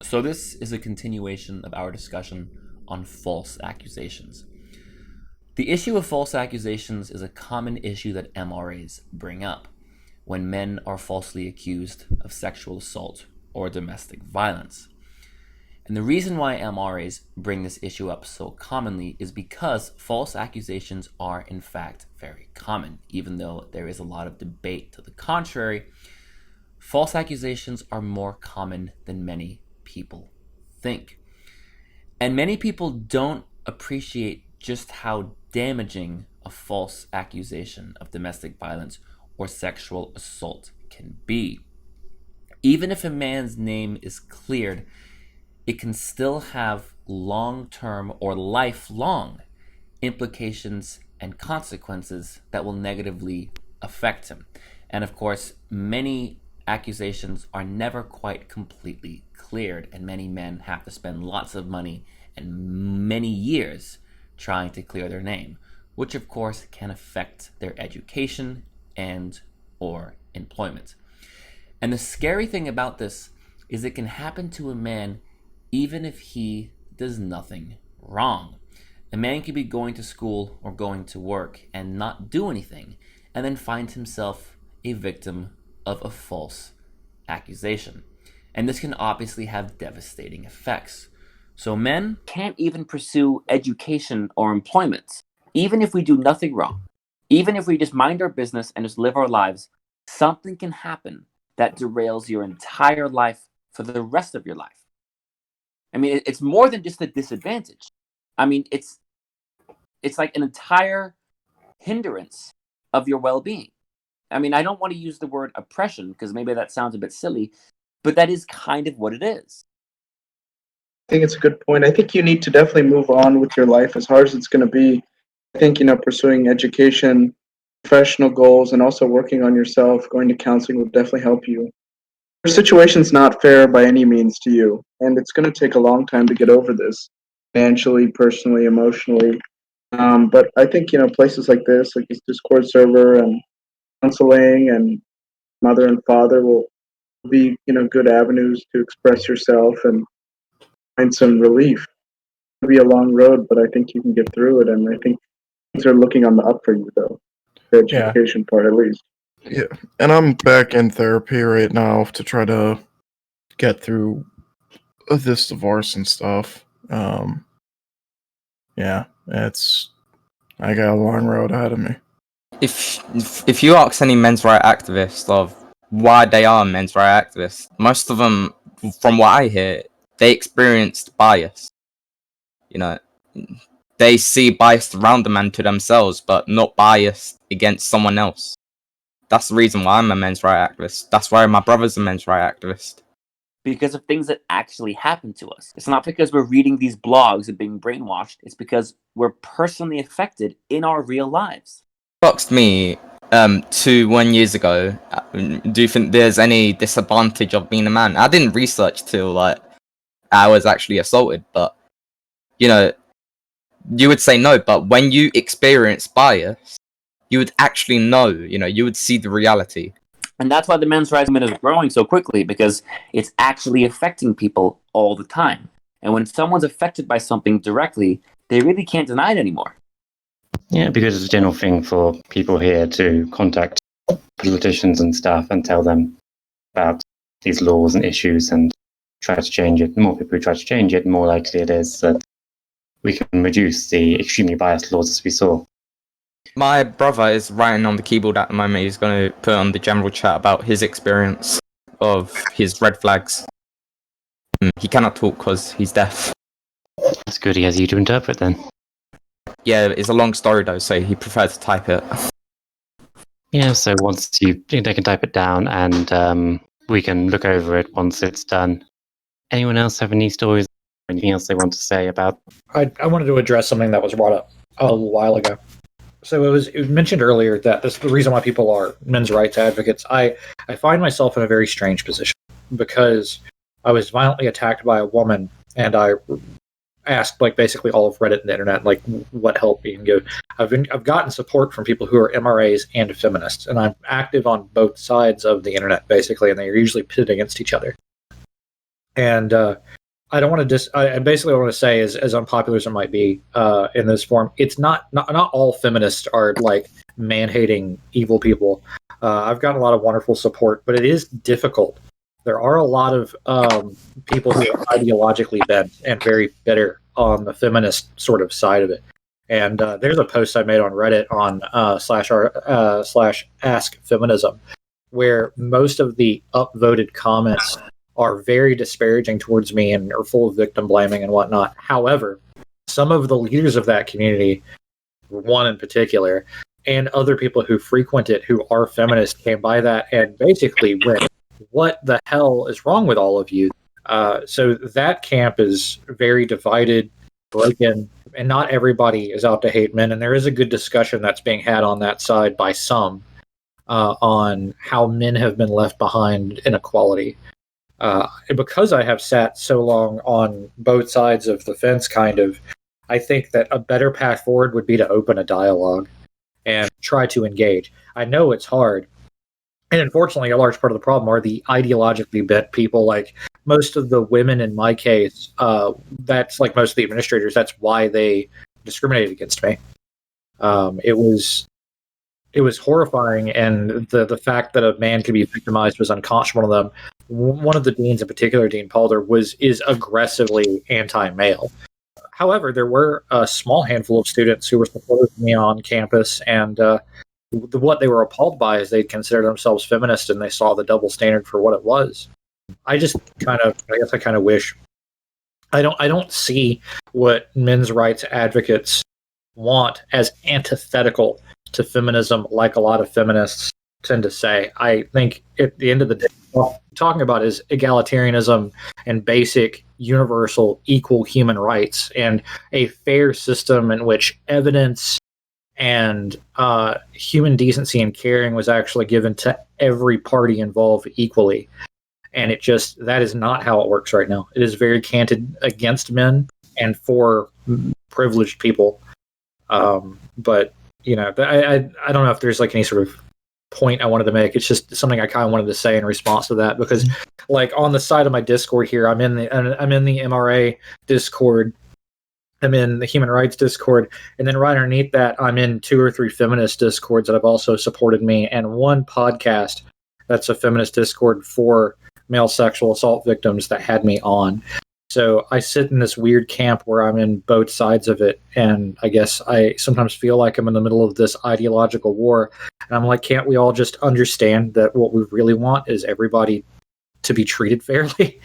So, this is a continuation of our discussion on false accusations. The issue of false accusations is a common issue that MRAs bring up when men are falsely accused of sexual assault or domestic violence. And the reason why MRAs bring this issue up so commonly is because false accusations are, in fact, very common. Even though there is a lot of debate to the contrary, false accusations are more common than many people think. And many people don't appreciate just how damaging a false accusation of domestic violence or sexual assault can be. Even if a man's name is cleared, it can still have long-term or lifelong implications and consequences that will negatively affect him. And of course, many accusations are never quite completely cleared, and many men have to spend lots of money and many years trying to clear their name, which of course can affect their education and or employment. And the scary thing about this is it can happen to a man even if he does nothing wrong. A man could be going to school or going to work and not do anything, and then find himself a victim of a false accusation. And this can obviously have devastating effects. So men can't even pursue education or employment, even if we do nothing wrong. Even if we just mind our business and just live our lives, something can happen that derails your entire life for the rest of your life. I mean, it's more than just a disadvantage. I mean, it's like an entire hindrance of your well-being. I mean, I don't want to use the word oppression because maybe that sounds a bit silly, but that is kind of what it is. I think it's a good point. I think you need to definitely move on with your life as hard as it's going to be. I think, pursuing education, professional goals, and also working on yourself, going to counseling will definitely help you. Your situation's not fair by any means to you, and it's going to take a long time to get over this, financially, personally, emotionally. But I think, places like this Discord server and counseling and mother and father will be, good avenues to express yourself and find some relief. It'll be a long road, but I think you can get through it, and I think things are looking on the up for you, though. The Yeah. education part, at least. Yeah, and I'm back in therapy right now to try to get through this divorce and stuff. Yeah, I got a long road ahead of me. If you ask any men's rights activists of why they are men's rights activists, most of them, from what I hear, they experienced bias. They see bias around them and to themselves, but not bias against someone else. That's the reason why I'm a men's rights activist. That's why my brother's a men's rights activist. Because of things that actually happen to us. It's not because we're reading these blogs and being brainwashed. It's because we're personally affected in our real lives. Boxed me 1 year ago. Do you think there's any disadvantage of being a man? I didn't research till I was actually assaulted, but you would say no. But when you experience bias, you would actually know. You would see the reality. And that's why the men's rights movement is growing so quickly, because it's actually affecting people all the time. And when someone's affected by something directly, they really can't deny it anymore. Yeah, because it's a general thing for people here to contact politicians and stuff and tell them about these laws and issues and try to change it. The more people who try to change it, the more likely it is that we can reduce the extremely biased laws as we saw. My brother is writing on the keyboard at the moment. He's going to put on the general chat about his experience of his red flags. He cannot talk because he's deaf. That's good, he has you to interpret then. Yeah, it's a long story though, so he prefers to type it. Yeah, so they can type it down and we can look over it once it's done. Anyone else have any stories or anything else they want to say about? I wanted to address something that was brought up a little while ago. So it was mentioned earlier that this is the reason why people are men's rights advocates. I find myself in a very strange position because I was violently attacked by a woman, and I asked basically all of Reddit and the internet what help we can give. I've gotten support from people who are MRAs and feminists, and I'm active on both sides of the internet basically, and they're usually pitted against each other. And I don't want to I basically want to say, as unpopular as it might be in this form, it's not all feminists are like man-hating evil people. I've gotten a lot of wonderful support, but it is difficult. There are a lot of people who are ideologically bent and very bitter on the feminist sort of side of it. And there's a post I made on Reddit on slash Ask Feminism, where most of the upvoted comments are very disparaging towards me and are full of victim blaming and whatnot. However, some of the leaders of that community, one in particular, and other people who frequent it who are feminists came by that and basically went, "What the hell is wrong with all of you?" So that camp is very divided, broken, and not everybody is out to hate men. And there is a good discussion that's being had on that side by some on how men have been left behind in equality. Because I have sat so long on both sides of the fence, kind of, I think that a better path forward would be to open a dialogue and try to engage. I know it's hard. And unfortunately, a large part of the problem are the ideologically bent people. Like most of the women in my case, that's like most of the administrators, that's why they discriminated against me. It was horrifying, and the fact that a man could be victimized was unconscionable to them. One of the deans in particular, Dean Palder, is aggressively anti-male. However, there were a small handful of students who were supportive of me on campus, and what they were appalled by is they considered themselves feminist and they saw the double standard for what it was. I kind of wish I don't see what men's rights advocates want as antithetical to feminism, like a lot of feminists tend to say. I think at the end of the day, what we're talking about is egalitarianism and basic, universal, equal human rights, and a fair system in which evidence and human decency and caring was actually given to every party involved equally. And that is not how it works right now. It is very canted against men and for privileged people. But I don't know if there's like any sort of point I wanted to make. It's just something I kind of wanted to say in response to that, because like on the side of my Discord here, I'm in the MRA Discord, I'm in the human rights Discord, and then right underneath that, I'm in 2 or 3 feminist Discords that have also supported me, and one podcast that's a feminist Discord for male sexual assault victims that had me on. So I sit in this weird camp where I'm in both sides of it, and I guess I sometimes feel like I'm in the middle of this ideological war, and I'm like, can't we all just understand that what we really want is everybody to be treated fairly?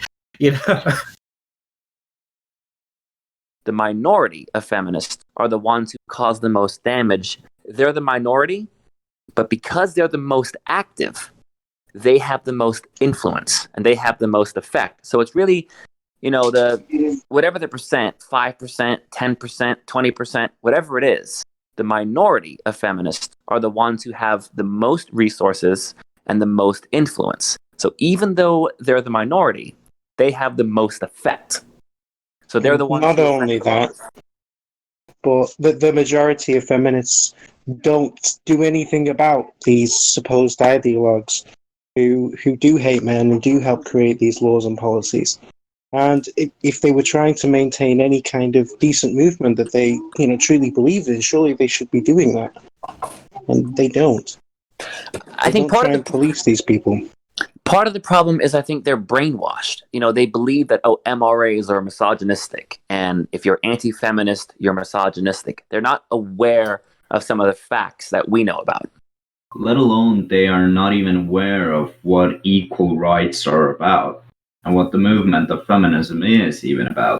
The minority of feminists are the ones who cause the most damage. They're the minority, but because they're the most active, they have the most influence and they have the most effect. So it's really, whatever the percent, 5%, 10%, 20%, whatever it is, the minority of feminists are the ones who have the most resources and the most influence. So even though they're the minority, they have the most effect. So they're the ones. Not only that, but the majority of feminists don't do anything about these supposed ideologues who do hate men and do help create these laws and policies. And if they were trying to maintain any kind of decent movement that they truly believe in, surely they should be doing that. And they don't. I think part of the police these people. Part of the problem is I think they're brainwashed. They believe that, MRAs are misogynistic. And if you're anti-feminist, you're misogynistic. They're not aware of some of the facts that we know about. Let alone they are not even aware of what equal rights are about and what the movement of feminism is even about.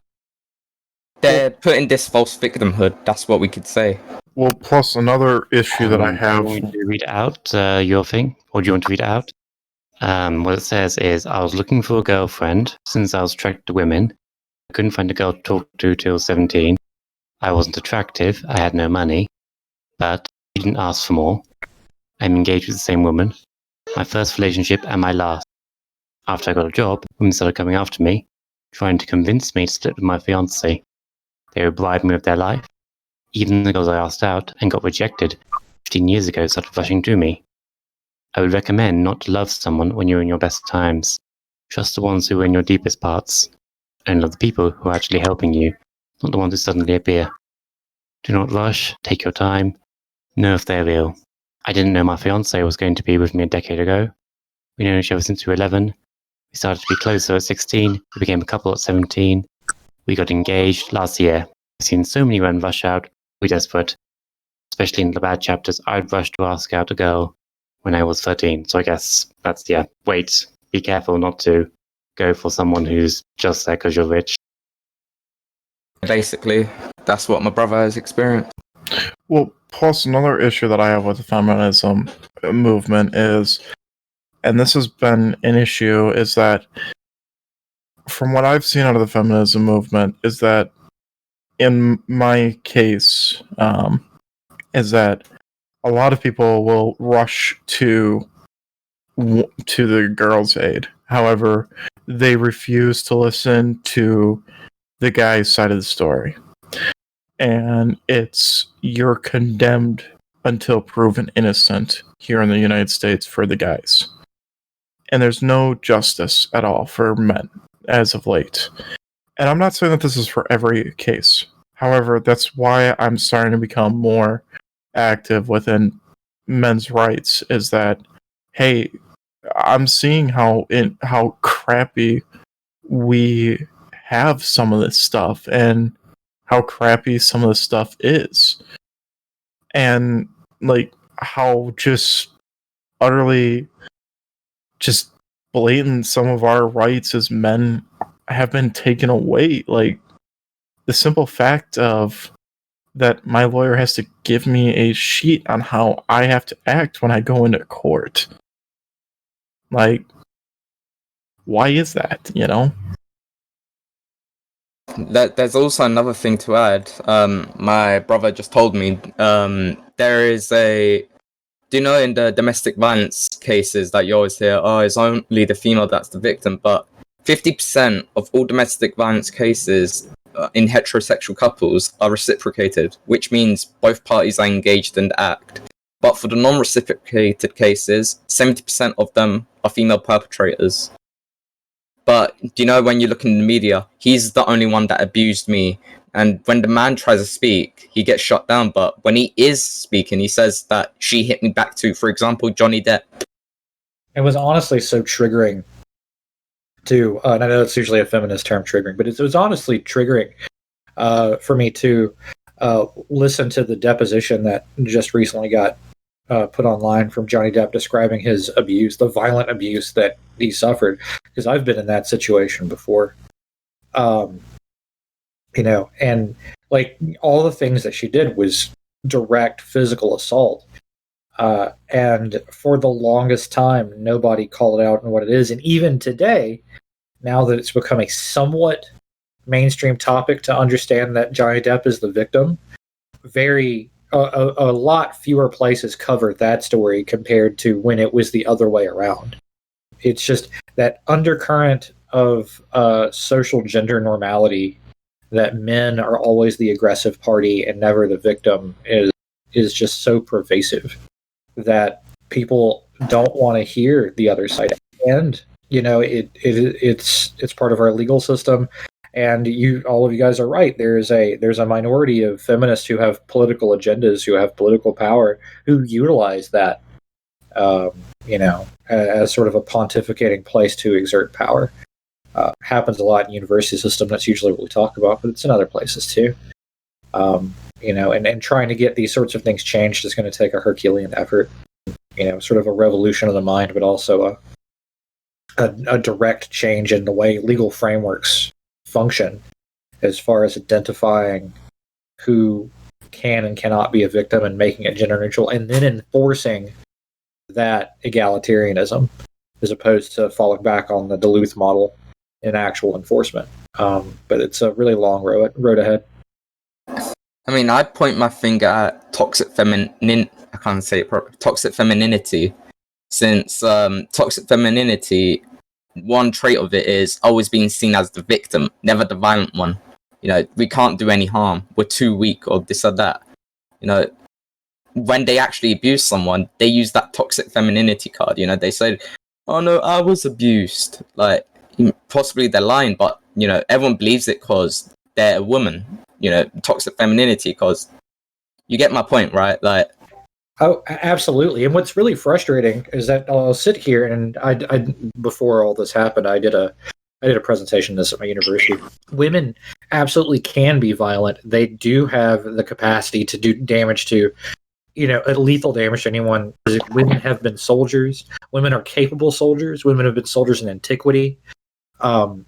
They're putting this false victimhood, that's what we could say. Well, plus another issue that I have. Do you want to read out your thing? Or do you want to read it out? What it says is, I was looking for a girlfriend since I was attracted to women. I couldn't find a girl to talk to till 17. I wasn't attractive, I had no money, but she didn't ask for more. I'm engaged with the same woman. My first relationship and my last. After I got a job, women started coming after me, trying to convince me to split with my fiancé. They would bribe me with their life. Even the girls I asked out and got rejected 15 years ago started rushing to me. I would recommend not to love someone when you're in your best times. Trust the ones who are in your deepest parts, and love the people who are actually helping you, not the ones who suddenly appear. Do not rush, take your time, know if they're real. I didn't know my fiancé was going to be with me a decade ago. We know each other since we were 11. We started to be closer at 16. We became a couple at 17. We got engaged last year. I've seen so many men rush out. We're desperate. Especially in the bad chapters, I'd rush to ask out a girl when I was 13. So I guess that's, wait. Be careful not to go for someone who's just there because you're rich. Basically, that's what my brother has experienced. Well, plus another issue that I have with the feminism movement is, and this has been an issue, is that from what I've seen out of the feminism movement is that in my case, is that a lot of people will rush to the girl's aid. However, they refuse to listen to the guy's side of the story. And it's you're condemned until proven innocent here in the United States for the guys. And there's no justice at all for men as of late. And I'm not saying that this is for every case. However, that's why I'm starting to become more active within men's rights, is that, hey, I'm seeing how crappy we have some of this stuff and how crappy some of the stuff is. And like how just utterly just blatant some of our rights as men have been taken away. Like the simple fact of that my lawyer has to give me a sheet on how I have to act when I go into court. Like, why is that, you know? There's also another thing to add. My brother just told me there is a... Do you know in the domestic violence cases that you always hear, oh, it's only the female that's the victim, but 50% of all domestic violence cases in heterosexual couples are reciprocated, which means both parties are engaged in the act. But for the non-reciprocated cases, 70% of them are female perpetrators. But do you know, when you look in the media, he's the only one that abused me. And when the man tries to speak, he gets shut down. But when he is speaking, he says that she hit me back to, for example, Johnny Depp. It was honestly so triggering to, and I know it's usually a feminist term, triggering, but it was honestly triggering for me to listen to the deposition that just recently got put online from Johnny Depp describing his abuse, the violent abuse that he suffered, because I've been in that situation before. You know, and like all the things that she did was direct physical assault. And for the longest time, nobody called it out on what it is. And even today, now that it's become a somewhat mainstream topic to understand that Johnny Depp is the victim, a lot fewer places cover that story compared to when it was the other way around. It's just that undercurrent of social gender normality, that men are always the aggressive party and never the victim, is just so pervasive that people don't want to hear the other side. And you know, it's part of our legal system. And all of you guys are right. There's a minority of feminists who have political agendas, who have political power, who utilize that, you know, as sort of a pontificating place to exert power. Happens a lot in university system. That's usually what we talk about, but it's in other places too. You know, and trying to get these sorts of things changed is going to take a Herculean effort. You know, sort of a revolution of the mind, but also a direct change in the way legal frameworks function, as far as identifying who can and cannot be a victim and making it gender neutral, and then enforcing that egalitarianism, as opposed to falling back on the Duluth model in actual enforcement. But it's a really long road ahead. I mean, I point my finger at toxic femininity, since toxic femininity, one trait of it is always being seen as the victim, never the violent one. You know, we can't do any harm, we're too weak, or this or that. You know, when they actually abuse someone, they use that toxic femininity card. You know, they say, oh no, I was abused. Like, possibly they're lying, but everyone believes it because they're a woman. Toxic femininity, because you get my point, right? Like, oh, absolutely. And what's really frustrating is that I'll sit here and I before all this happened, I did a presentation on this at my university. Women absolutely can be violent. They do have the capacity to do damage to, lethal damage to anyone. Women have been soldiers. Women are capable soldiers. Women have been soldiers in antiquity. Women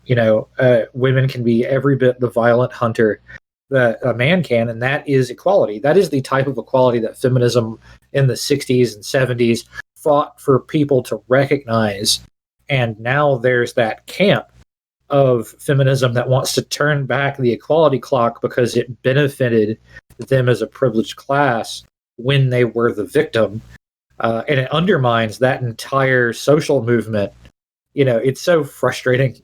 can be every bit the violent hunter that a man can, and that is equality. That is the type of equality that feminism in the 60s and 70s fought for people to recognize. And now there's that camp of feminism that wants to turn back the equality clock because it benefited them as a privileged class when they were the victim. And it undermines that entire social movement. It's so frustrating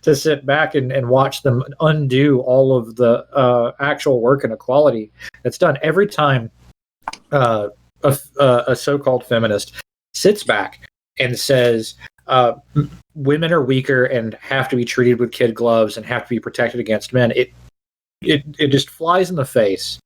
to sit back and watch them undo all of the actual work and equality that's done. Every time a so-called feminist sits back and says women are weaker and have to be treated with kid gloves and have to be protected against men, it just flies in the face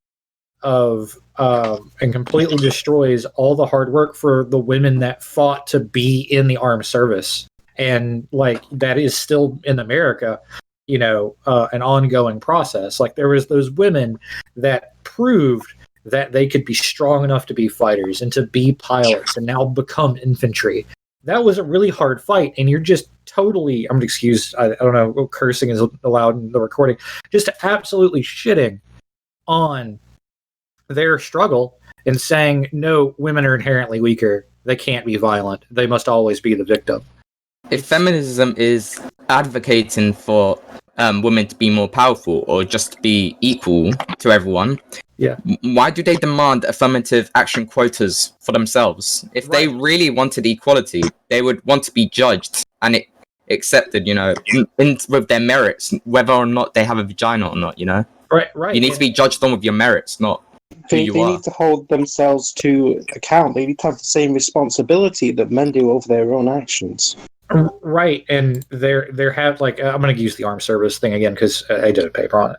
of and completely destroys all the hard work for the women that fought to be in the armed service. And like that is still in America, an ongoing process. Like there was those women that proved that they could be strong enough to be fighters and to be pilots and now become infantry. That was a really hard fight, and you're just totally, I'm going to excuse, I don't know, cursing is allowed in the recording, just absolutely shitting on their struggle and saying, no, women are inherently weaker. They can't be violent. They must always be the victim. If feminism is advocating for women to be more powerful or just to be equal to everyone, why do they demand affirmative action quotas for themselves? If they really wanted equality, they would want to be judged and accepted, with their merits, whether or not they have a vagina or not, Right. You need to be judged on with your merits, not They need to hold themselves to account. They need to have the same responsibility that men do over their own actions. Right, and there have like I'm going to use the armed service thing again because I did a paper on it.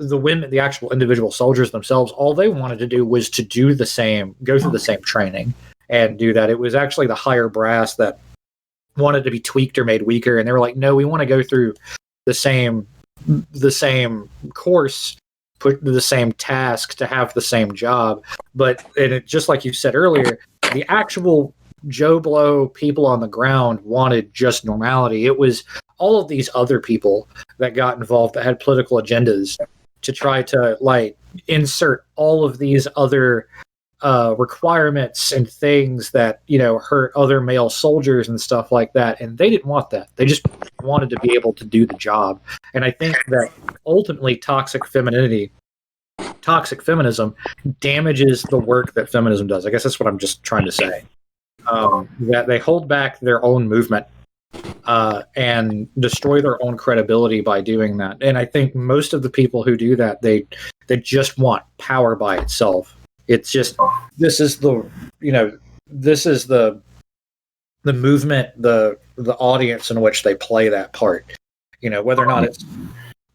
The women, the actual individual soldiers themselves, all they wanted to do was to do the same, go through the same training and do that. It was actually the higher brass that wanted to be tweaked or made weaker, and they were like, no, we want to go through the same course, put the same task to have the same job. But just like you said earlier, the actual Joe Blow people on the ground wanted just normality. It was all of these other people that got involved that had political agendas to try to like insert all of these other requirements and things that hurt other male soldiers and stuff like that, and they didn't want that. They just wanted to be able to do the job. And I think that ultimately toxic feminism damages the work that feminism does. I guess that's what I'm just trying to say. That they hold back their own movement and destroy their own credibility by doing that. And I think most of the people who do that, they just want power by itself. It's just this is the movement, the audience in which they play that part. Whether or not it's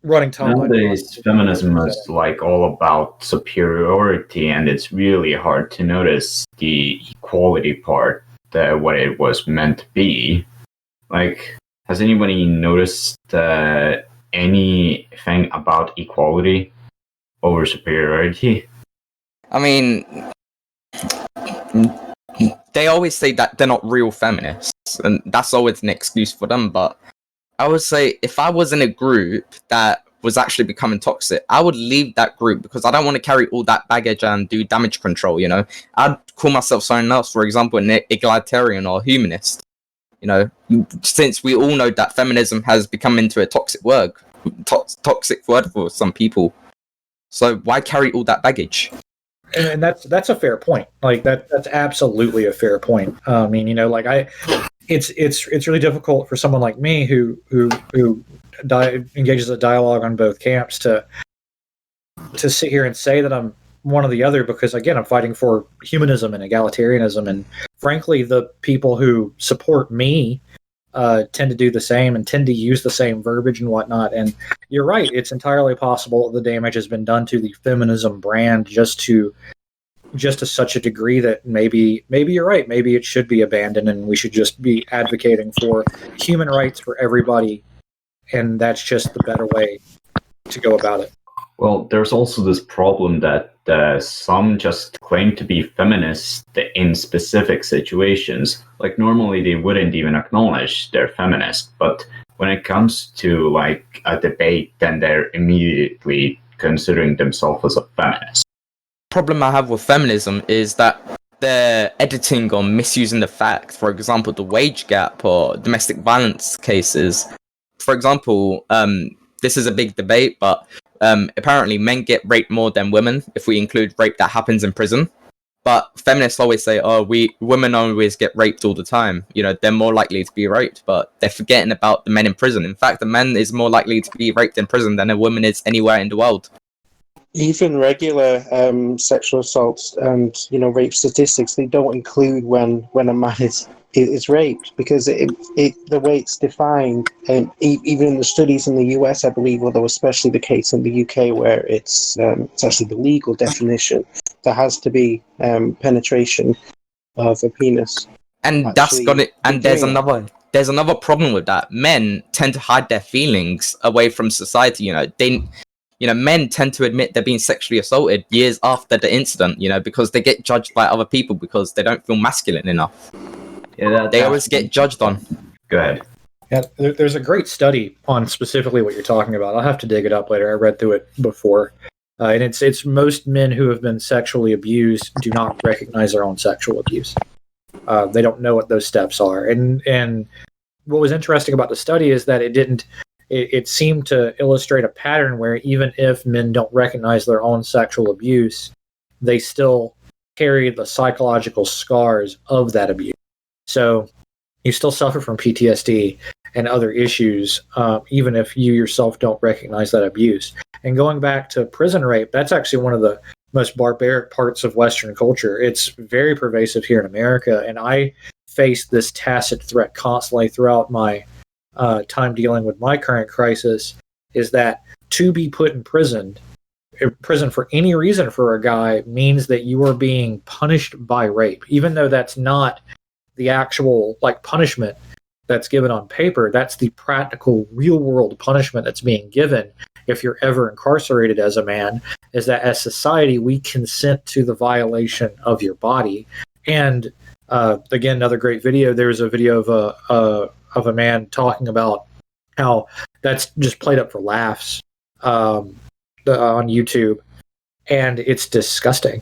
running top line. Nowadays, feminism is like all about superiority, and it's really hard to notice the equality part, what it was meant to be. Like, has anybody noticed anything about equality over superiority? I mean, they always say that they're not real feminists, and that's always an excuse for them, but I would say if I was in a group that was actually becoming toxic, I would leave that group because I don't want to carry all that baggage and do damage control, I'd call myself something else, for example, an egalitarian or humanist, since we all know that feminism has become into a toxic word for some people. So why carry all that baggage? And that's a fair point. Like that's absolutely a fair point. I mean, it's really difficult for someone like me who engages a dialogue on both camps to sit here and say that I'm one or the other, because again, I'm fighting for humanism and egalitarianism, and frankly, the people who support me tend to do the same and tend to use the same verbiage and whatnot. And you're right; it's entirely possible the damage has been done to the feminism brand just to such a degree that maybe you're right. Maybe it should be abandoned, and we should just be advocating for human rights for everybody, and that's just the better way to go about it. Well, there's also this problem that some just claim to be feminists in specific situations. Like, normally they wouldn't even acknowledge they're feminist, but when it comes to like a debate, then they're immediately considering themselves as a feminist. Problem I have with feminism is that they're editing or misusing the fact. For example, the wage gap or domestic violence cases. For example, this is a big debate, but apparently men get raped more than women if we include rape that happens in prison. But feminists always say, oh, women always get raped all the time. You know, they're more likely to be raped, but they're forgetting about the men in prison. In fact, the man is more likely to be raped in prison than a woman is anywhere in the world. Even regular sexual assaults and rape statistics, they don't include when a man is raped, because the way it's defined, and even in the studies in the US, I believe, although especially the case in the UK where it's actually the legal definition, there has to be penetration of a penis. And that's got it. And there's another problem with that. Men tend to hide their feelings away from society. Men tend to admit they're being sexually assaulted years after the incident, because they get judged by other people because they don't feel masculine enough. Yeah, they always get judged on. Go ahead. Yeah, there's a great study on specifically what you're talking about. I'll have to dig it up later. I read through it before. And it's most men who have been sexually abused do not recognize their own sexual abuse. They don't know what those steps are. And what was interesting about the study is that it seemed to illustrate a pattern where even if men don't recognize their own sexual abuse, they still carry the psychological scars of that abuse. So you still suffer from PTSD and other issues, even if you yourself don't recognize that abuse. And going back to prison rape, that's actually one of the most barbaric parts of Western culture. It's very pervasive here in America, and I face this tacit threat constantly throughout my time dealing with my current crisis, is that to be put in prison for any reason for a guy means that you are being punished by rape, even though that's not the actual punishment that's given on paper. That's the practical, real world punishment that's being given if you're ever incarcerated as a man, is that as society we consent to the violation of your body. And again, another great video. There's a video of a man talking about how that's just played up for laughs on YouTube, and it's disgusting,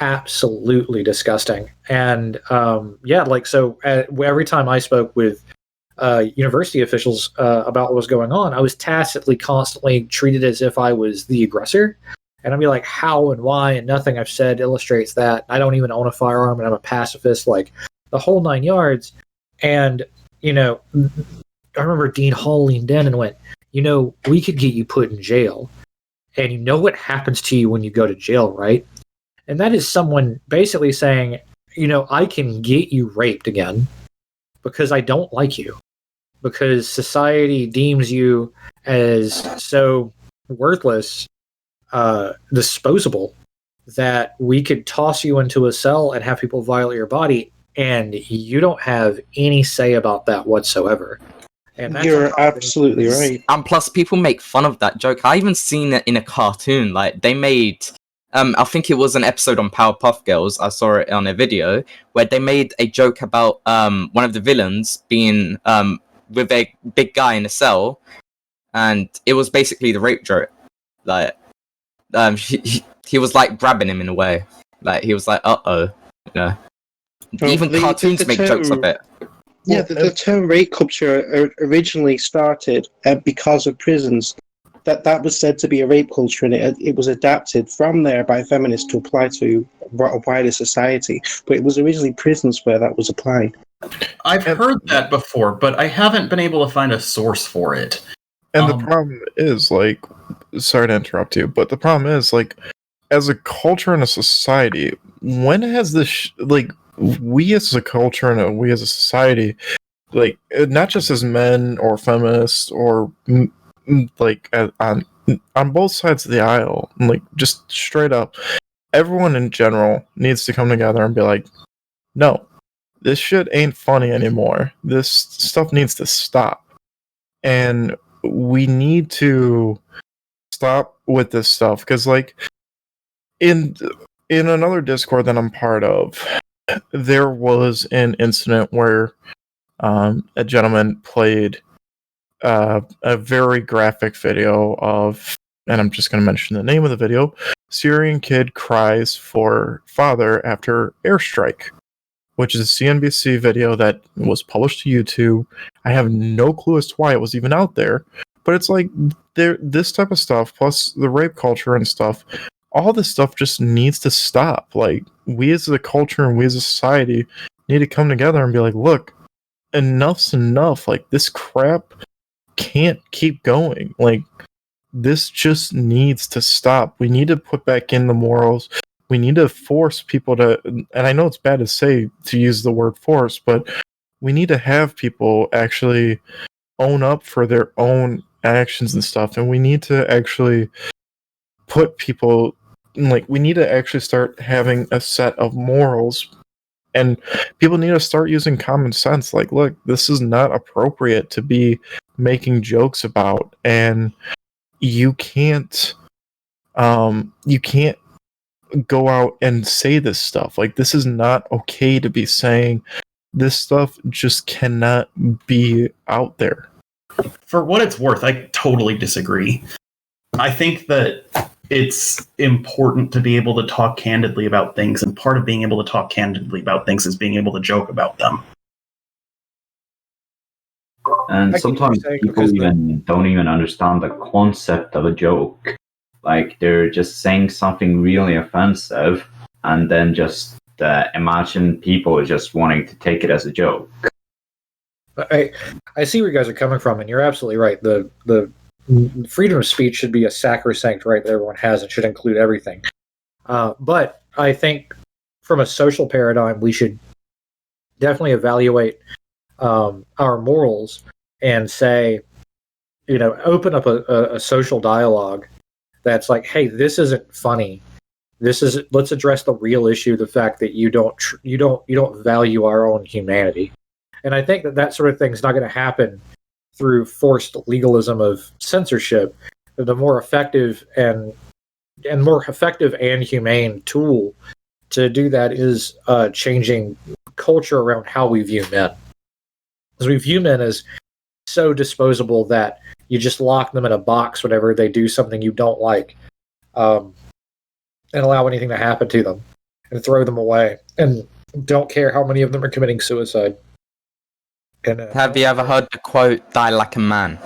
absolutely disgusting. And every time I spoke with university officials about what was going on, I was tacitly, constantly treated as if I was the aggressor. And I'd be like, how and why? And nothing I've said illustrates that. I don't even own a firearm, and I'm a pacifist, like the whole 9 yards. And I remember Dean Hall leaned in and went, we could get you put in jail. And you know what happens to you when you go to jail, right? And that is someone basically saying, I can get you raped again because I don't like you. Because society deems you as so worthless, disposable, that we could toss you into a cell and have people violate your body, and you don't have any say about that whatsoever. And that's You're absolutely right. And plus, people make fun of that joke. I even seen it in a cartoon. Like, they made, I think it was an episode on Powerpuff Girls. I saw it on a video where they made a joke about one of the villains being with a big guy in a cell, and it was basically the rape joke. Like, he was like grabbing him in a way. Like, he was like, Even cartoons make jokes of it. Yeah, the term rape culture originally started because of prisons. That was said to be a rape culture, and it was adapted from there by feminists to apply to a wider society. But it was originally prisons where that was applied. I've heard that before, but I haven't been able to find a source for it. And the problem is, sorry to interrupt you, but the problem is, as a culture and a society, when has this, we as a culture and we as a society, like not just as men or feminists or like on both sides of the aisle, like just straight up, everyone in general needs to come together and be like, no, this shit ain't funny anymore. This stuff needs to stop, and we need to stop with this stuff because, like, in another Discord that I'm part of, there was an incident where a gentleman played a very graphic video of, and I'm just going to mention the name of the video, Syrian kid cries for father after airstrike, which is a CNBC video that was published to YouTube. I have no clue as to why it was even out there, but it's like this type of stuff, plus the rape culture and stuff, all this stuff just needs to stop. Like, we as a culture and we as a society need to come together and be like, look, enough's enough. Like, this crap can't keep going. Like, this just needs to stop. We need to put back in the morals. We need to force people to, and I know it's bad to say, to use the word force, but we need to have people actually own up for their own actions and stuff, and we need to actually put people, like, we need to actually start having a set of morals, and people need to start using common sense. Like, look, this is not appropriate to be making jokes about, and you can't go out and say this stuff. Like, this is not okay to be saying. This stuff just cannot be out there. For what it's worth, I totally disagree. I think that it's important to be able to talk candidly about things, and part of being able to talk candidly about things is being able to joke about them. And sometimes people don't even understand the concept of a joke. Like, they're just saying something really offensive, and then just imagine people just wanting to take it as a joke. I see where you guys are coming from, and you're absolutely right. The freedom of speech should be a sacrosanct right that everyone has and should include everything. But I think from a social paradigm, we should definitely evaluate our morals and say, open up a social dialogue that's like, hey, this isn't funny. Let's address the real issue, the fact that you don't value our own humanity. And I think that sort of thing is not going to happen through forced legalism of censorship. The more effective and humane tool to do that is changing culture around how we view men. Because we view men as so disposable that you just lock them in a box whenever they do something you don't like, and allow anything to happen to them, and throw them away, and don't care how many of them are committing suicide. And, have you ever heard the quote, "Die like a man"?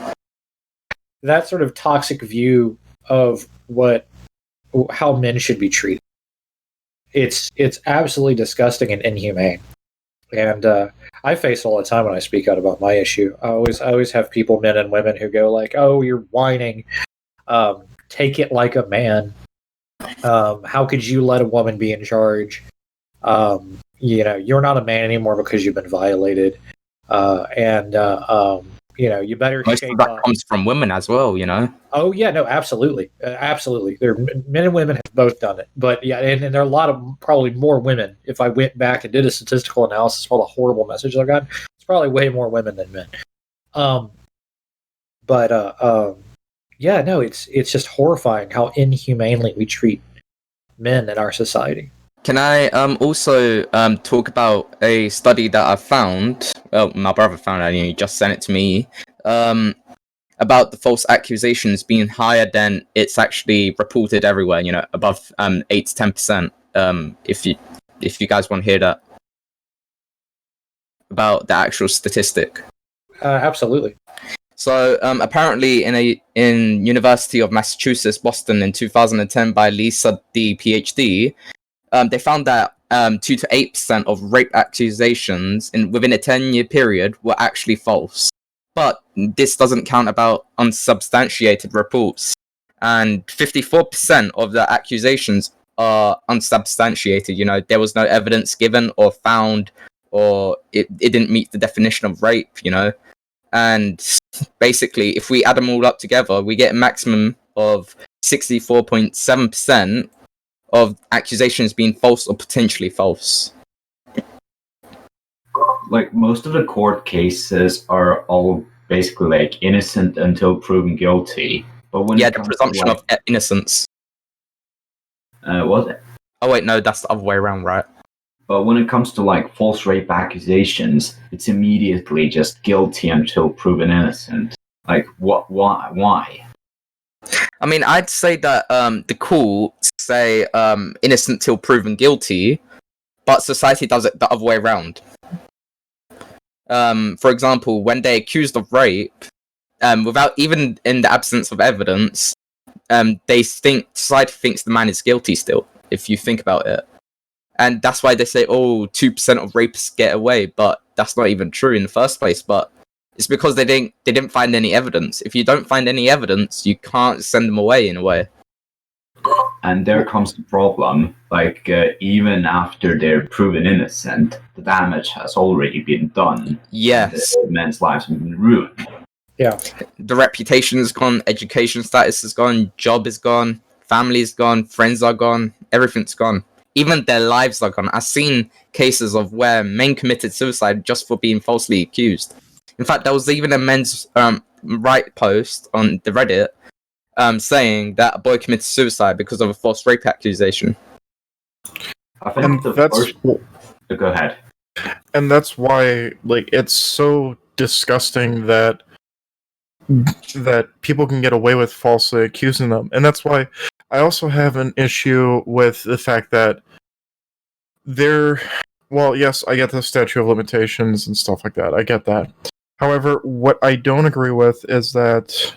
That sort of toxic view of how men should be treated. It's absolutely disgusting and inhumane. And I face it all the time when I speak out about my issue. I always have people, men and women, who go like, "Oh, you're whining. Take it like a man. How could you let a woman be in charge? You're not a man anymore because you've been violated. You better Most shape of that up." comes from women as well, Oh yeah, no, absolutely, absolutely. Men and women have both done it, but yeah, and there are a lot of probably more women. If I went back and did a statistical analysis of all the horrible messages I got, it's probably way more women than men. Yeah, no, it's just horrifying how inhumanely we treat men in our society. Can I also talk about a study that I found? Well, my brother found it, and he just sent it to me. About the false accusations being higher than it's actually reported everywhere. Above 8 to 10%. If you guys want to hear that about the actual statistic. Absolutely. So apparently, in University of Massachusetts, Boston, in 2010, by Lisa D. PhD. They found that 2 to 8% of rape accusations within a 10-year period were actually false. But this doesn't count about unsubstantiated reports. And 54% of the accusations are unsubstantiated. There was no evidence given or found or it didn't meet the definition of rape, you know. And basically, if we add them all up together, we get a maximum of 64.7% of accusations being false or potentially false. Like, most of the court cases are all basically like innocent until proven guilty. But when Yeah, it the comes presumption to, of innocence. was it? Oh wait, no, that's the other way around, right? But when it comes to like false rape accusations, it's immediately just guilty until proven innocent. Like, what? Why? I mean, I'd say that the courts say innocent till proven guilty, but society does it the other way around. For example, when they're accused of rape, without even in the absence of evidence, they think society thinks the man is guilty still. If you think about it, and that's why they say, "Oh, 2% of rapists get away," but that's not even true in the first place. But it's because they didn't find any evidence. If you don't find any evidence, you can't send them away in a way. And there comes the problem. Like, even after they're proven innocent, the damage has already been done. Yes. The men's lives have been ruined. Yeah. The reputation is gone, education status is gone, job is gone, family is gone, friends are gone, everything's gone. Even their lives are gone. I've seen cases of where men committed suicide just for being falsely accused. In fact, there was even a men's right post on the Reddit saying that a boy committed suicide because of a false rape accusation. I think go ahead. And that's why, like, it's so disgusting that people can get away with falsely accusing them. And that's why I also have an issue with the fact that well, yes, I get the statute of limitations and stuff like that. I get that. However, what I don't agree with is that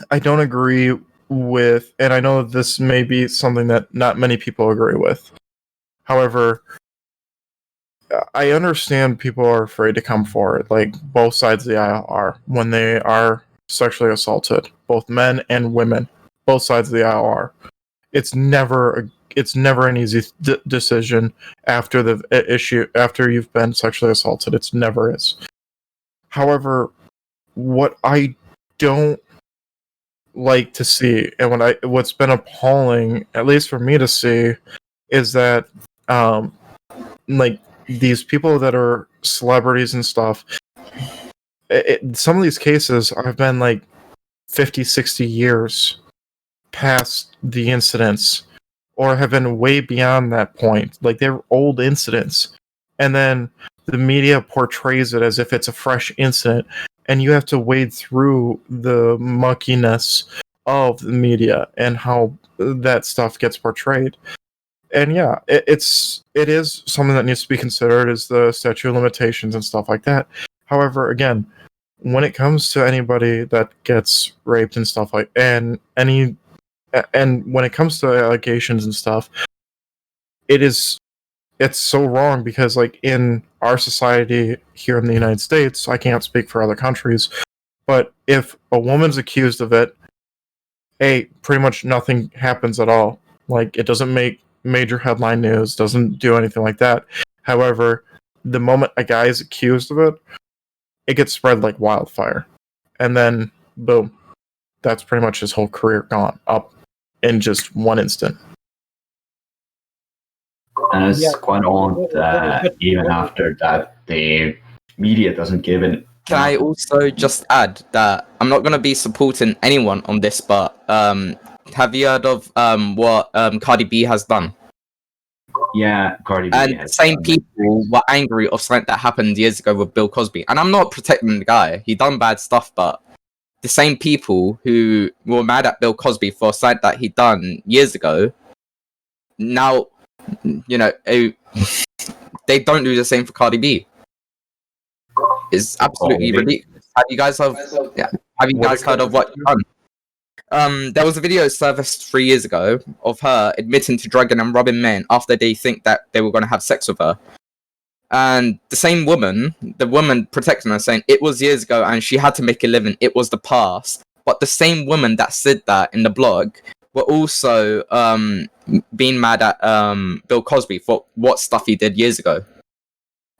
I don't agree with, and I know this may be something that not many people agree with. However, I understand people are afraid to come forward, like both sides of the aisle are, when they are sexually assaulted, both men and women. Both sides of the aisle are. It's never an easy decision after the issue, after you've been sexually assaulted. It's never is. However, what I don't like to see, and what's been appalling, at least for me to see, is that like these people that are celebrities and stuff, some of these cases have been like 50, 60 years past the incidents, or have been way beyond that point. Like, they're old incidents, and then the media portrays it as if it's a fresh incident, and you have to wade through the muckiness of the media and how that stuff gets portrayed. And yeah, it is something that needs to be considered, is the statute of limitations and stuff like that. However, again, when it comes to anybody that gets raped and stuff and when it comes to allegations and stuff, it's so wrong, because like in our society here in the United States, I can't speak for other countries, but if a woman's accused of it, pretty much nothing happens at all. Like, it doesn't make major headline news, doesn't do anything like that. However, the moment a guy is accused of it, it gets spread like wildfire. And then, boom, that's pretty much his whole career gone up in just one instant. And it's quite odd that even after that, the media doesn't give it. Can I also just add that I'm not going to be supporting anyone on this, but have you heard of what Cardi B has done? Yeah, Cardi B. And the same people were angry of something that happened years ago with Bill Cosby. And I'm not protecting the guy. He done bad stuff, but the same people who were mad at Bill Cosby for something that he done years ago, now, you know, they don't do the same for Cardi B. It's absolutely ridiculous. Have you guys heard of what she's done? There was a video surfaced 3 years ago of her admitting to drugging and robbing men after they think that they were going to have sex with her. And the same woman, the woman protecting her, saying it was years ago and she had to make a living, it was the past. But the same woman that said that in the blog were also being mad at Bill Cosby for what stuff he did years ago.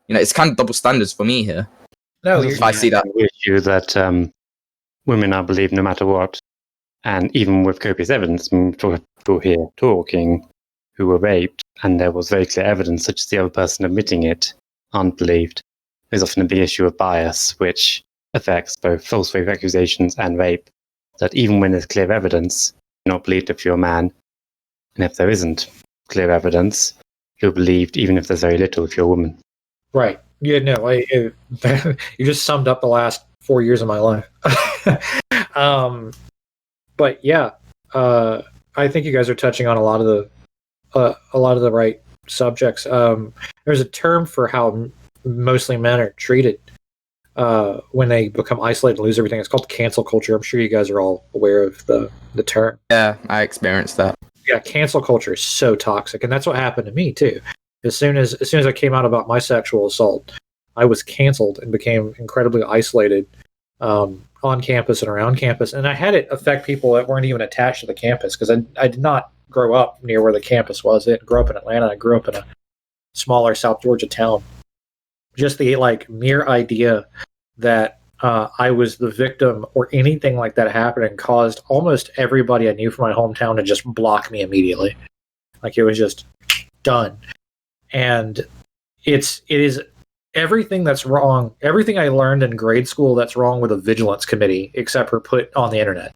You know, it's kind of double standards for me here. No, There's you're, I see that. the issue that women are believed no matter what, and even with copious evidence, people here talking who were raped, and there was very clear evidence, such as the other person admitting it, aren't believed. There's often a big issue of bias, which affects both false rape accusations and rape, that even when there's clear evidence, you're not believed if you're a man, and if there isn't clear evidence, you're believed even if there's very little if you're a woman. right. Yeah, no, you just summed up the last 4 years of my life. But yeah, I think you guys are touching on a lot of the right subjects. There's a term for how mostly men are treated when they become isolated and lose everything. It's called cancel culture. I'm sure you guys are all aware of the term. Yeah, I experienced that. Yeah, cancel culture is so toxic, and that's what happened to me too. As soon as I came out about my sexual assault, I was canceled and became incredibly isolated on campus and around campus. And I had it affect people that weren't even attached to the campus, because I did not grow up near where the campus was. I didn't grow up in Atlanta. I grew up in a smaller South Georgia town. Just the mere idea that I was the victim or anything like that happening caused almost everybody I knew from my hometown to just block me immediately. Like, it was just done. And it is everything that's wrong, everything I learned in grade school that's wrong with a vigilance committee, except for put on the internet.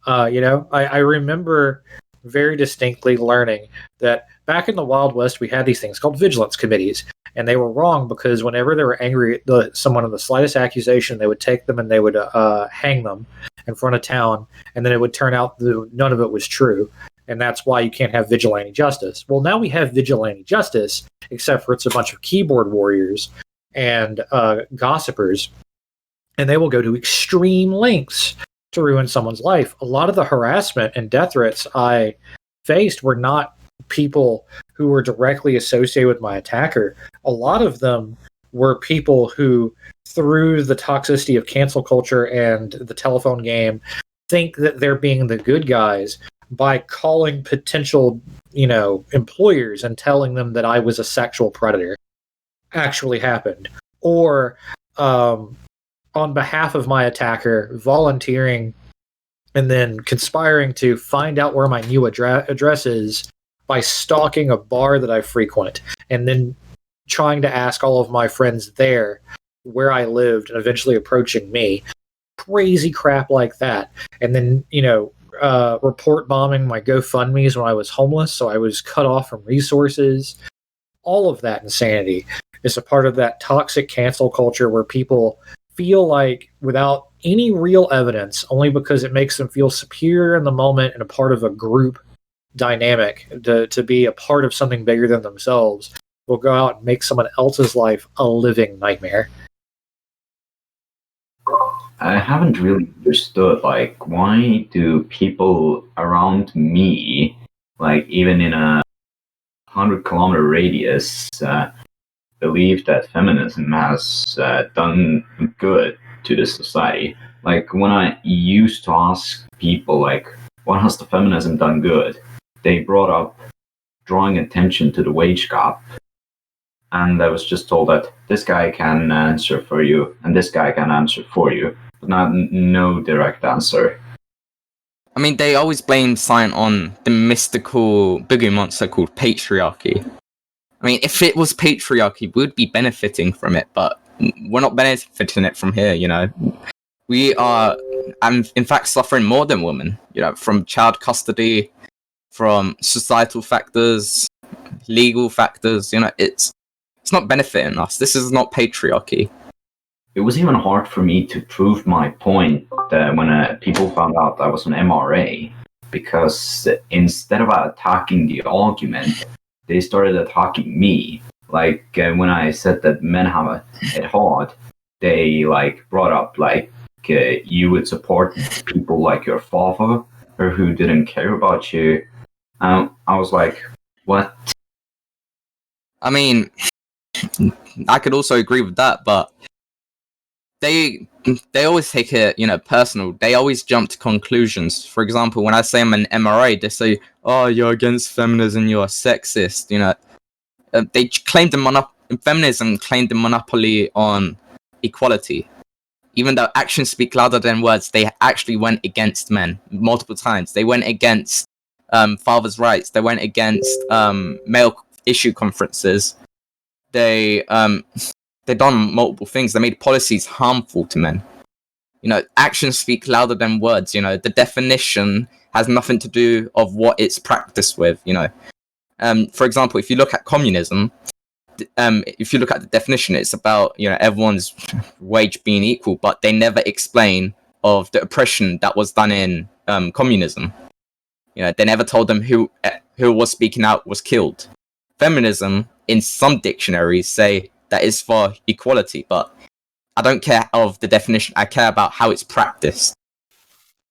I remember very distinctly learning that back in the Wild West, we had these things called vigilance committees, and they were wrong because whenever they were angry at someone of the slightest accusation, they would take them and they would hang them in front of town, and then it would turn out none of it was true. And that's why you can't have vigilante justice. Well, now we have vigilante justice, except for it's a bunch of keyboard warriors and gossipers, and they will go to extreme lengths to ruin someone's life. A lot of the harassment and death threats I faced were not people who were directly associated with my attacker. A lot of them were people who, through the toxicity of cancel culture and the telephone game, think that they're being the good guys by calling potential, employers and telling them that I was a sexual predator. Actually happened. Or on behalf of my attacker, volunteering and then conspiring to find out where my new address is by stalking a bar that I frequent, and then trying to ask all of my friends there where I lived and eventually approaching me. Crazy crap like that. And then, report bombing my GoFundMes when I was homeless, so I was cut off from resources. All of that insanity is a part of that toxic cancel culture where people feel like, without any real evidence, only because it makes them feel superior in the moment and a part of a group dynamic, to be a part of something bigger than themselves, will go out and make someone else's life a living nightmare. I haven't really understood, why do people around me, even in a 100-kilometer radius, believe that feminism has done good to the society? When I used to ask people, what has the feminism done good? They brought up drawing attention to the wage gap. And I was just told that this guy can answer for you and this guy can answer for you, but no direct answer. I mean, they always blame sign on the mystical boogie monster called patriarchy. I mean, if it was patriarchy, we'd be benefiting from it, but we're not benefiting it from here, We are, in fact, suffering more than women, from child custody, from societal factors, legal factors, it's not benefiting us. This is not patriarchy. It was even hard for me to prove my point when people found out I was an MRA, because instead of attacking the argument, they started attacking me. When I said that men have it hard, they brought up you would support people like your father, or who didn't care about you. I was like, what? I mean, I could also agree with that, but they always take it, personal. They always jump to conclusions. For example, when I say I'm an MRA, they say, "Oh, you're against feminism. You're sexist." They claimed feminism claimed the monopoly on equality. Even though actions speak louder than words, they actually went against men multiple times. They went against fathers' rights. They went against male issue conferences. They done multiple things. They made policies harmful to men. Actions speak louder than words. The definition has nothing to do of what it's practiced with. For example, if you look at communism, if you look at the definition, it's about everyone's wage being equal, but they never explain of the oppression that was done in communism. They never told them who was speaking out was killed. Feminism, in some dictionaries, say that is for equality, but I don't care of the definition. I care about how it's practiced.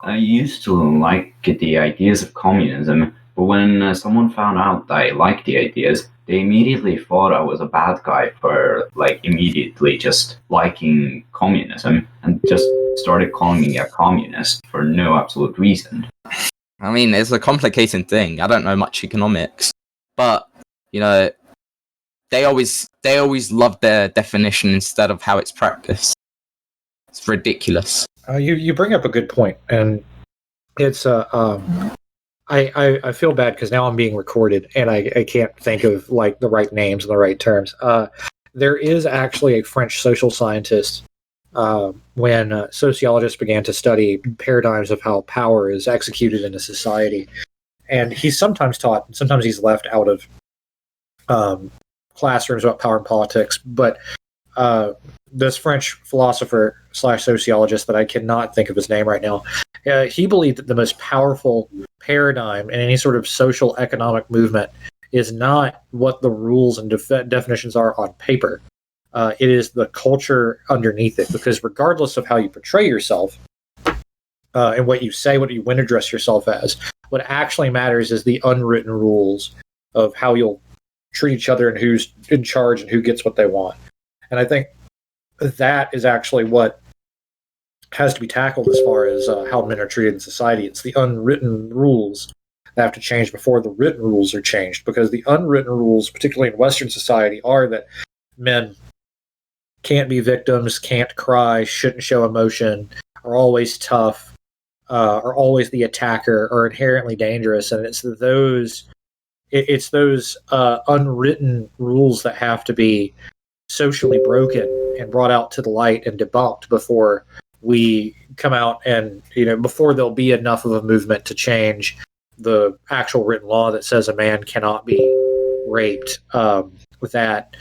I used to like the ideas of communism, but when someone found out that I liked the ideas, they immediately thought I was a bad guy for immediately just liking communism and just started calling me a communist for no absolute reason. I mean, it's a complicated thing. I don't know much economics, but they always love their definition instead of how it's practiced. It's ridiculous. You bring up a good point, and it's I feel bad because now I'm being recorded and I can't think of the right names and the right terms. There is actually a French social scientist when sociologists began to study paradigms of how power is executed in a society, and he's sometimes taught, and sometimes he's left out of classrooms about power and politics. But this French philosopher / sociologist that I cannot think of his name right now, he believed that the most powerful paradigm in any sort of social economic movement is not what the rules and definitions are on paper. It is the culture underneath it, because regardless of how you portray yourself and what you say, what you want to dress yourself as, what actually matters is the unwritten rules of how you'll treat each other and who's in charge and who gets what they want. And I think that is actually what has to be tackled as far as how men are treated in society. It's the unwritten rules that have to change before the written rules are changed, because the unwritten rules, particularly in Western society, are that men can't be victims, can't cry, shouldn't show emotion, are always tough, are always the attacker, are inherently dangerous. And it's those unwritten rules that have to be socially broken and brought out to the light and debunked before we come out, and before there'll be enough of a movement to change the actual written law that says a man cannot be raped. With that,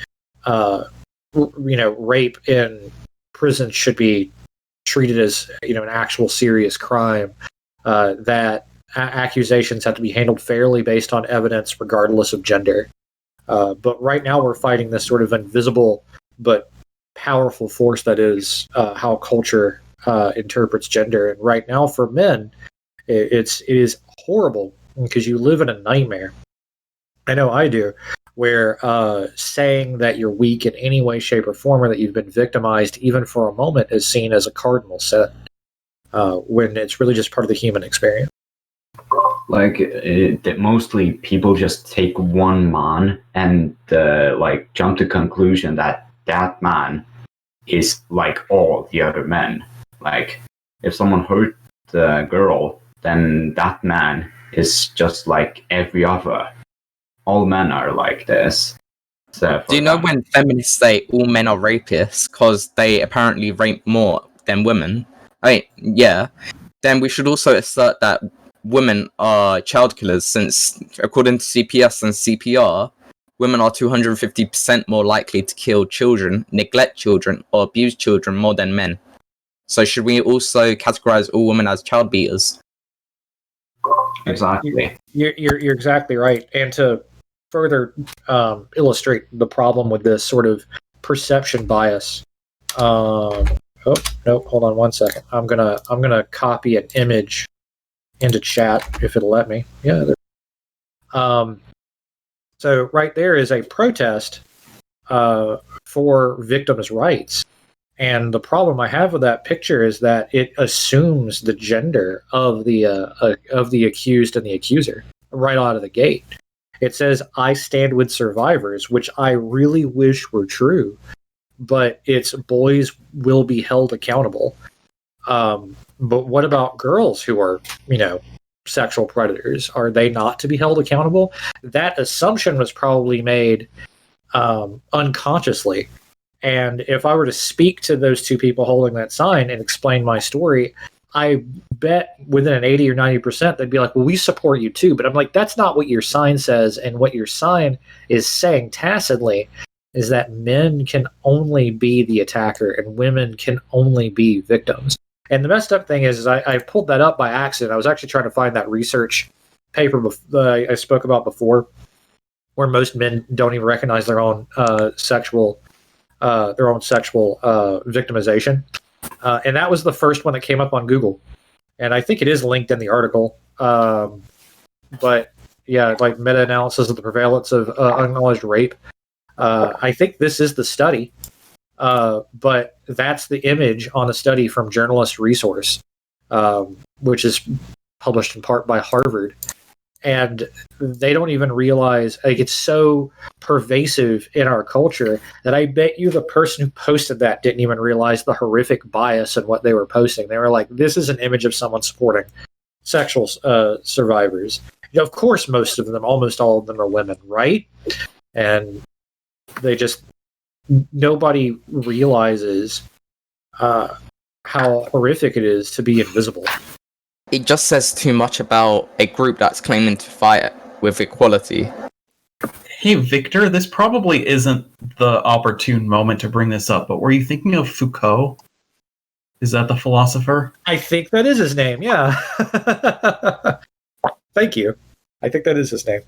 rape in prison should be treated as an actual serious crime. That accusations have to be handled fairly based on evidence, regardless of gender. But right now, we're fighting this sort of invisible but powerful force that is how culture interprets gender. And right now, for men, it is horrible, because you live in a nightmare. I know I do, where saying that you're weak in any way, shape, or form, or that you've been victimized even for a moment, is seen as a cardinal sin, when it's really just part of the human experience. That mostly people just take one man and jump to conclusion that man is like all the other men. If someone hurt the girl, then that man is just like every other. All men are like this. So do you know when feminists say all men are rapists because they apparently rape more than women? Yeah. Then we should also assert that women are child killers, since according to CPS and CPR, women are 250% more likely to kill children, neglect children, or abuse children more than men. So should we also categorize all women as child beaters? Exactly. You're exactly right. And to further illustrate the problem with this sort of perception bias, hold on one second. I'm gonna copy an image into chat if it'll let me. Yeah. So right there is a protest for victims' rights, And the problem I have with that picture is that it assumes the gender of the accused and the accuser right out of the gate. It says, "I stand with survivors," which I really wish were true, but it's boys will be held accountable. But what about girls who are, sexual predators? Are they not to be held accountable? That assumption was probably made unconsciously. And if I were to speak to those two people holding that sign and explain my story, I bet within an 80 or 90%, they'd be like, well, we support you too. But I'm like, that's not what your sign says. And what your sign is saying tacitly is that men can only be the attacker and women can only be victims. And the messed up thing is I pulled that up by accident. I was actually trying to find that research paper I spoke about before, where most men don't even recognize their own sexual victimization. And that was the first one that came up on Google. And I think it is linked in the article. But yeah, like meta-analysis of the prevalence of unacknowledged rape. I think this is the study. But that's the image on the study from Journalist Resource, which is published in part by Harvard. And they don't even realize, like, it's so pervasive in our culture that I bet you the person who posted that didn't even realize the horrific bias in what they were posting. They were like, this is an image of someone supporting sexual survivors. Of course, most of them, almost all of them are women, right? And nobody realizes how horrific it is to be invisible. It just says too much about a group that's claiming to fight with equality. Hey, Victor, this probably isn't the opportune moment to bring this up, but were you thinking of Foucault? Is that the philosopher? I think that is his name, yeah. Thank you. I think that is his name.